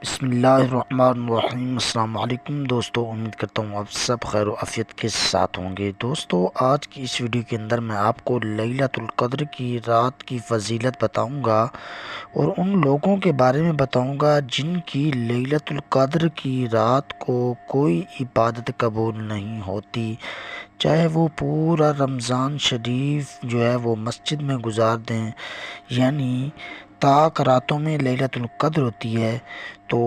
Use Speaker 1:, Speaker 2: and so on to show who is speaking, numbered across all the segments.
Speaker 1: بسم اللہ الرحمن الرحیم۔ السلام علیکم دوستو، امید کرتا ہوں آپ سب خیر و عافیت کے ساتھ ہوں گے۔ دوستو، آج کی اس ویڈیو کے اندر میں آپ کو لیلۃ القدر کی رات کی فضیلت بتاؤں گا اور ان لوگوں کے بارے میں بتاؤں گا جن کی لیلۃ القدر کی رات کو کوئی عبادت قبول نہیں ہوتی، چاہے وہ پورا رمضان شریف جو ہے وہ مسجد میں گزار دیں، یعنی طاق راتوں میں لیلۃ القدر ہوتی ہے تو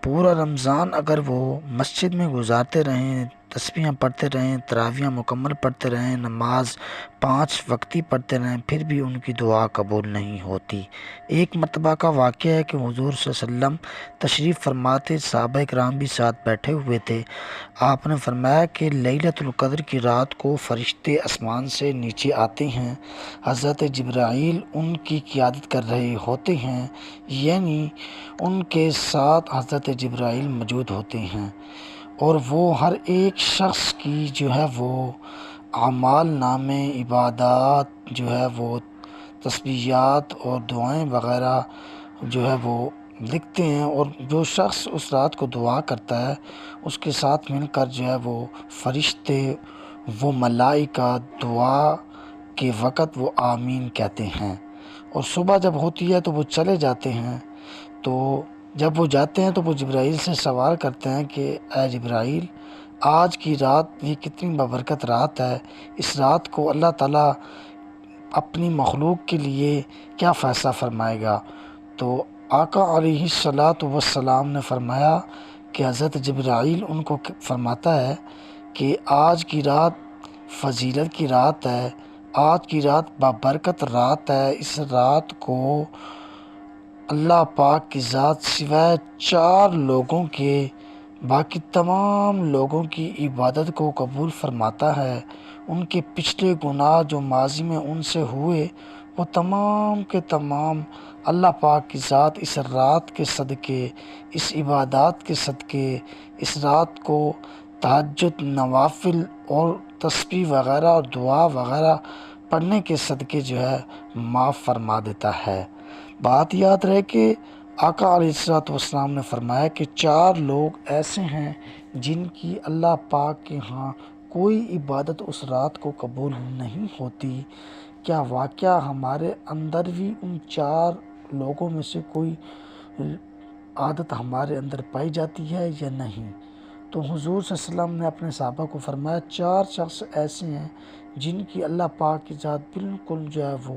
Speaker 1: پورا رمضان اگر وہ مسجد میں گزارتے رہیں، تسبیحاں پڑھتے رہیں، تراویحاں مکمل پڑھتے رہیں، نماز 5 وقتی پڑھتے رہیں، پھر بھی ان کی دعا قبول نہیں ہوتی۔ ایک مرتبہ کا واقعہ ہے کہ حضور صلی اللہ علیہ وسلم تشریف فرماتے، صحابہ کرام بھی ساتھ بیٹھے ہوئے تھے۔ آپ نے فرمایا کہ لیلۃ القدر کی رات کو فرشتے آسمان سے نیچے آتے ہیں، حضرت جبرائیل ان کی قیادت کر رہے ہوتے ہیں، یعنی ان کے ساتھ حضرت جبرائیل موجود ہوتے ہیں، اور وہ ہر ایک شخص کی جو ہے وہ اعمال نامے، عبادات جو ہے وہ تسبیحات اور دعائیں وغیرہ جو ہے وہ لکھتے ہیں، اور جو شخص اس رات کو دعا کرتا ہے اس کے ساتھ مل کر جو ہے وہ فرشتے، وہ ملائکہ دعا کے وقت وہ آمین کہتے ہیں، اور صبح جب ہوتی ہے تو وہ چلے جاتے ہیں۔ تو جب وہ جاتے ہیں تو وہ جبرائیل سے سوال کرتے ہیں کہ اے جبرائیل، آج کی رات یہ کتنی بابرکت رات ہے، اس رات کو اللہ تعالیٰ اپنی مخلوق کے لیے کیا فیصلہ فرمائے گا؟ تو آقا علیہ الصلاۃ والسلام نے فرمایا کہ حضرت جبرائیل ان کو فرماتا ہے کہ آج کی رات فضیلت کی رات ہے، آج کی رات بابرکت رات ہے، اس رات کو اللہ پاک کی ذات سوائے 4 لوگوں کے باقی تمام لوگوں کی عبادت کو قبول فرماتا ہے۔ ان کے پچھلے گناہ جو ماضی میں ان سے ہوئے وہ تمام کے تمام اللہ پاک کی ذات اس رات کے صدقے، اس عبادات کے صدقے، اس رات کو تہجد، نوافل اور تسبیح وغیرہ اور دعا وغیرہ پڑھنے کے صدقے جو ہے معاف فرما دیتا ہے۔ بات یاد رہے کہ آقا علیہ الصلوۃ والسلام نے فرمایا کہ 4 لوگ ایسے ہیں جن کی اللہ پاک کے ہاں کوئی عبادت اس رات کو قبول نہیں ہوتی۔ کیا واقعہ ہمارے اندر بھی ان 4 لوگوں میں سے کوئی عادت ہمارے اندر پائی جاتی ہے یا نہیں؟ تو حضور صلی اللہ علیہ وسلم نے اپنے صحابہ کو فرمایا 4 شخص ایسے ہیں جن کی اللہ پاک کی ذات بالکل جو ہے وہ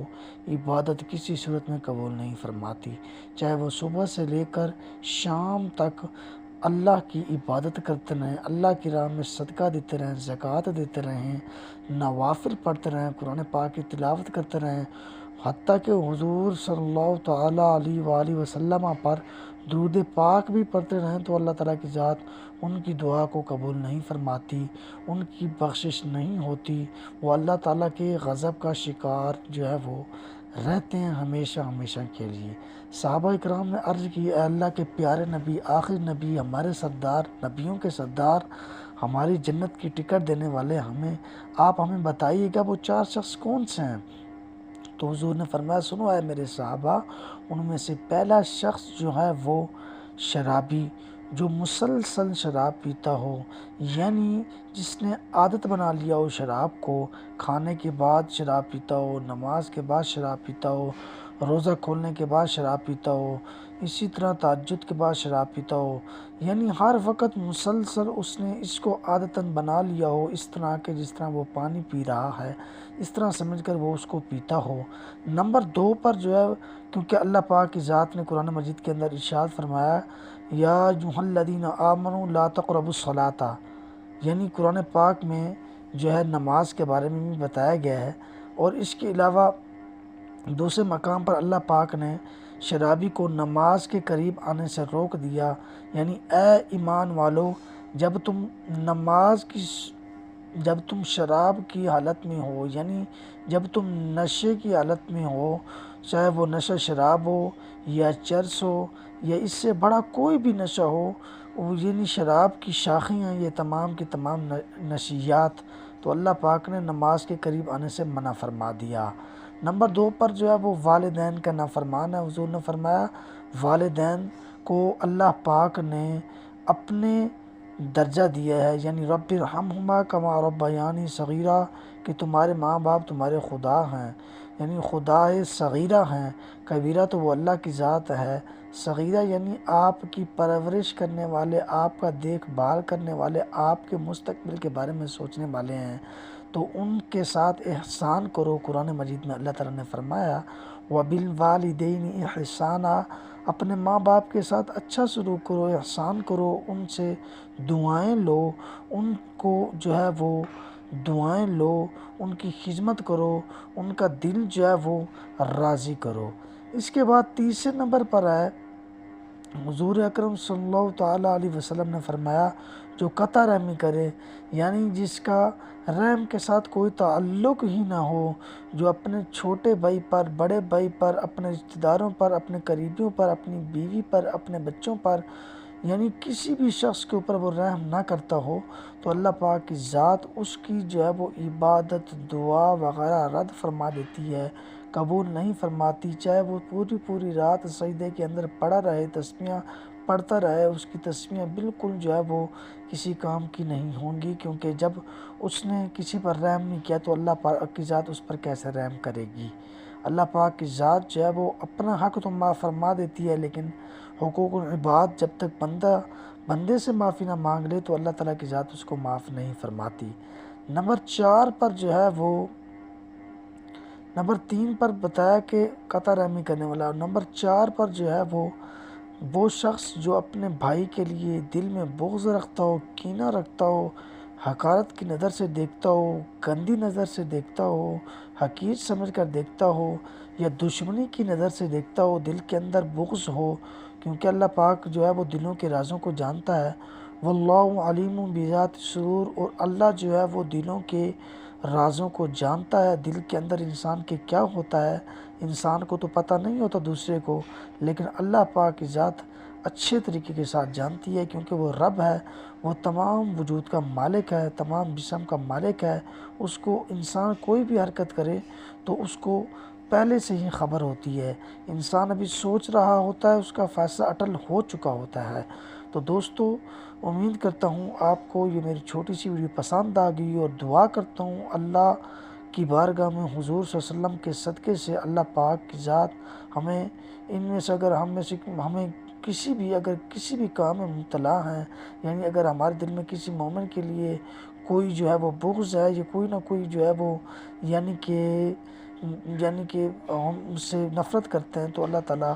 Speaker 1: عبادت کسی صورت میں قبول نہیں فرماتی، چاہے وہ صبح سے لے کر شام تک اللہ کی عبادت کرتے رہیں، اللہ کی راہ میں صدقہ دیتے رہیں، زکوٰۃ دیتے رہیں، نوافل پڑھتے رہیں، قرآن پاک کی تلاوت کرتے رہیں، حتیٰ کہ حضور صلی اللہ تعالیٰ علیہ وآلہ وسلم پر درود پاک بھی پڑھتے رہیں تو اللہ تعالیٰ کی ذات ان کی دعا کو قبول نہیں فرماتی، ان کی بخشش نہیں ہوتی، وہ اللہ تعالیٰ کے غضب کا شکار جو ہے وہ رہتے ہیں ہمیشہ ہمیشہ کے لیے۔ صحابہ اکرام نے عرض کی، اے اللہ کے پیارے نبی، آخری نبی، ہمارے سردار، نبیوں کے سردار، ہماری جنت کی ٹکٹ دینے والے، آپ ہمیں بتائیے گا وہ 4 شخص کون سے ہیں؟ تو حضور نے فرمایا سنو اے میرے صحابہ، ان میں سے پہلا شخص جو ہے وہ شرابی، جو مسلسل شراب پیتا ہو، یعنی جس نے عادت بنا لیا ہو شراب کو، کھانے کے بعد شراب پیتا ہو، نماز کے بعد شراب پیتا ہو، روزہ کھولنے کے بعد شراب پیتا ہو، اسی طرح تہجد کے بعد شراب پیتا ہو، یعنی ہر وقت مسلسل اس نے اس کو عادتاً بنا لیا ہو، اس طرح کہ جس طرح وہ پانی پی رہا ہے اس طرح سمجھ کر وہ اس کو پیتا ہو۔ نمبر 2 پر جو ہے، کیونکہ اللہ پاک کی ذات نے قرآن مجید کے اندر ارشاد فرمایا یا ایھا الذین آمنوا لا تقربوا الصلاۃ، یعنی قرآن پاک میں جو ہے نماز کے بارے میں بھی بتایا گیا ہے، اور اس کے علاوہ دوسرے مقام پر اللہ پاک نے شرابی کو نماز کے قریب آنے سے روک دیا، یعنی اے ایمان والو، جب تم شراب کی حالت میں ہو، یعنی جب تم نشے کی حالت میں ہو، چاہے وہ نشہ شراب ہو یا چرس ہو یا اس سے بڑا کوئی بھی نشہ ہو، یعنی شراب کی شاخیں ہیں یہ تمام کی تمام نشیات، تو اللہ پاک نے نماز کے قریب آنے سے منع فرما دیا۔ نمبر 2 پر جو ہے وہ والدین کا نافرمان ہے۔ حضور نے فرمایا والدین کو اللہ پاک نے اپنے درجہ دیا ہے، یعنی رب ارحمہما کما ربیانی صغیرہ، کہ تمہارے ماں باپ تمہارے خدا ہیں، یعنی خدا صغیرہ ہیں۔ کبیرہ تو وہ اللہ کی ذات ہے، صغیرہ یعنی آپ کی پرورش کرنے والے، آپ کا دیکھ بھال کرنے والے، آپ کے مستقبل کے بارے میں سوچنے والے ہیں، تو ان کے ساتھ احسان کرو۔ قرآن مجید میں اللہ تعالیٰ نے فرمایا وَبِالْوَالِدَيْنِ احسانًا، اپنے ماں باپ کے ساتھ اچھا سلوک کرو، احسان کرو، ان سے دعائیں لو، ان کو جو ہے وہ دعائیں لو، ان کی خدمت کرو، ان کا دل جو ہے وہ راضی کرو۔ اس کے بعد تیسرے نمبر پر ہے حضور اکرم صلی اللہ تعالیٰ علیہ وسلم نے فرمایا جو قطع رحمی کرے، یعنی جس کا رحم کے ساتھ کوئی تعلق ہی نہ ہو، جو اپنے چھوٹے بھائی پر، بڑے بھائی پر، اپنے رشتہ داروں پر، اپنے قریبیوں پر، اپنی بیوی پر، اپنے بچوں پر، یعنی کسی بھی شخص کے اوپر وہ رحم نہ کرتا ہو، تو اللہ پاک کی ذات اس کی جو ہے وہ عبادت، دعا وغیرہ رد فرما دیتی ہے، قبول نہیں فرماتی، چاہے وہ پوری رات سجدے کے اندر پڑا رہے، تسبیحاں پڑھتا رہے، اس کی تسبیحاں بالکل جو ہے وہ کسی کام کی نہیں ہوں گی، کیونکہ جب اس نے کسی پر رحم نہیں کیا تو اللہ پاک کی ذات اس پر کیسے رحم کرے گی۔ اللہ پاک کی ذات جو ہے وہ اپنا حق تو معاف فرما دیتی ہے، لیکن حقوق العباد جب تک بندے سے معافی نہ مانگ لے تو اللہ تعالیٰ کی ذات اس کو معاف نہیں فرماتی۔ نمبر 4 پر جو ہے وہ نمبر 3 پر بتایا کہ قطع رحمی کرنے والا، اور نمبر 4 پر جو ہے وہ شخص جو اپنے بھائی کے لیے دل میں بغض رکھتا ہو، کینہ رکھتا ہو، حقارت کی نظر سے دیکھتا ہو، گندی نظر سے دیکھتا ہو، حقیر سمجھ کر دیکھتا ہو، یا دشمنی کی نظر سے دیکھتا ہو، دل کے اندر بغض ہو، کیونکہ اللہ پاک جو ہے وہ دلوں کے رازوں کو جانتا ہے۔ واللہ علیم بذات الصدور، اور اللہ جو ہے وہ دلوں کے رازوں کو جانتا ہے، دل کے اندر انسان کے کیا ہوتا ہے، انسان کو تو پتہ نہیں ہوتا دوسرے کو، لیکن اللہ پاک کی ذات اچھے طریقے کے ساتھ جانتی ہے، کیونکہ وہ رب ہے، وہ تمام وجود کا مالک ہے، تمام جسم کا مالک ہے، اس کو انسان کوئی بھی حرکت کرے تو اس کو پہلے سے ہی خبر ہوتی ہے، انسان ابھی سوچ رہا ہوتا ہے، اس کا فیصلہ اٹل ہو چکا ہوتا ہے۔ تو دوستو، امید کرتا ہوں آپ کو یہ میری چھوٹی سی ویڈیو پسند آ گئی، اور دعا کرتا ہوں اللہ کی بارگاہ میں حضور صلی اللہ علیہ وسلم کے صدقے سے اللہ پاک کی ذات ہمیں ان میں سے اگر ہمیں کسی بھی کام میں مبتلا ہیں، یعنی اگر ہمارے دل میں کسی مومن کے لیے کوئی جو ہے وہ بغض ہے، یا کوئی نہ کوئی جو ہے وہ یعنی کہ ہم اس سے نفرت کرتے ہیں، تو اللہ تعالیٰ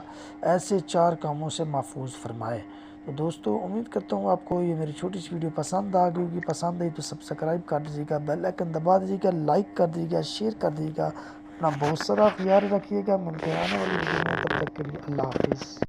Speaker 1: ایسے 4 کاموں سے محفوظ فرمائے۔ تو دوستو، امید کرتا ہوں آپ کو یہ میری چھوٹی سی ویڈیو پسند آ گئی ہوگی، پسند آئی تو سبسکرائب کر دیجیے گا، بیل آئکن دبا دیجیے گا، لائک کر دیجیے گا، شیئر کر دیجیے گا، اپنا بہت سارا خیال رکھیے گا، ملتے ہیں آنے والی ویڈیو میں، تب تک کے لیے اللہ حافظ۔